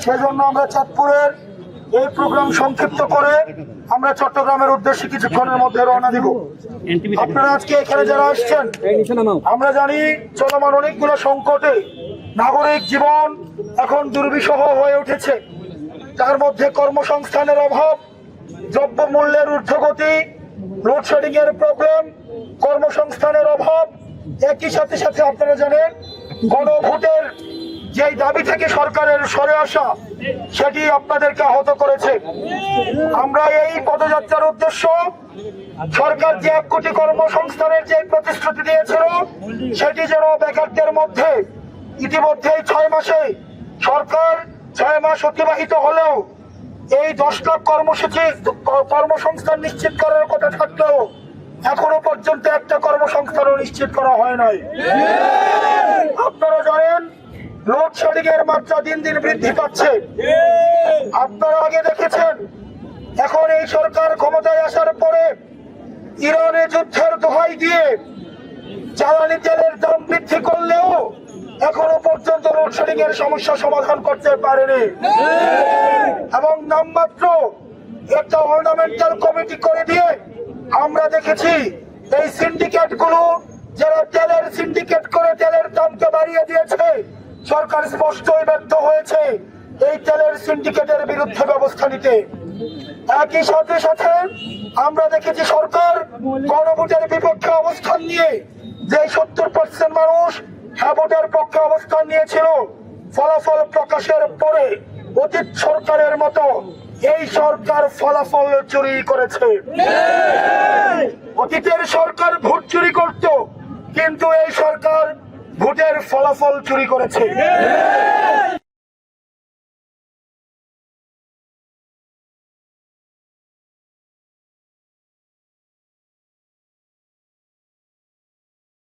সেজন্য আমরা চাঁদপুরের এই প্রোগ্রাম সংক্ষিপ্ত করে আমরা চট্টগ্রামের উদ্দেশ্যে কিছুক্ষণের মধ্যে রওনা দিব। আপনারা আজকে এখানে যারা আসছেন, আমরা জানি চলমান অনেকগুলো সংকটে নাগরিক জীবন এখন দুর্বিষহ হয়ে উঠেছে। তার মধ্যে কর্মসংস্থানের অভাব, দ্রব্যমূল্যের ঊর্ধ্বগতি, লোডশেডিং এর প্রবলেম, কর্মসংস্থানের অভাব, একই সাথে সাথে আপনারা জানেন গণভোটের যে দাবি থেকে সরকারের সরে আসা, সেটি আপনাদেরকে আহত করেছে। আমরা এই পদযাত্রার উদ্দেশ্য, সরকার যে 1 কোটি কর্মসংস্থানের যে প্রতিশ্রুতি দিয়েছিল সেটি যেন বেকারদের মধ্যে ইতিমধ্যেই 6 মাসে সরকার 6 মাস অতিবাহিত হলেও এই 10 লাখ কর্মসংস্থান নিশ্চিত করার কথা থাকলেও এখনো পর্যন্ত একটা কর্মসংস্থানও নিশ্চিত করা হয় নাই। আপনারা জানেন লোডশেডিং এর মাত্রা দিন দিন বৃদ্ধি পাচ্ছে। আপনারা আগে দেখেছেন, এখন এই সরকার ক্ষমতায় আসার পরে ইরানে যুদ্ধের দোহাই দিয়ে জ্বালানি তেলের দাম বৃদ্ধি করলেও এখনো পর্যন্ত লোডশেডিং এর সমস্যা সমাধান করতে পারেনি। এবং নামমাত্র একটা অর্নামেন্টাল কমিটি করে দিয়ে আমরা দেখেছি এই সিন্ডিকেট গুলো, যারা তেলের সিন্ডিকেট করে তেলের দামকে বাড়িয়ে দিয়েছে, সরকার স্পষ্টই ব্যর্থ হয়েছে এই তেলের সিন্ডিকেটের বিরুদ্ধে ব্যবস্থা নিতে। একই সাথে সাথে আমরা দেখেছি সরকার গণভোটের বিপক্ষে অবস্থান নিয়ে যে 70% মানুষ হ্যাঁ ভোটের পক্ষে অবস্থান নিয়েছিল, ফলাফল প্রকাশের পরে অতীত সরকারের মতো এই সরকার ফলাফল চুরি করেছে। অতীতের সরকার ভোট চুরি করত, কিন্তু এই সরকার ভোটের ফলাফল চুরি করেছে।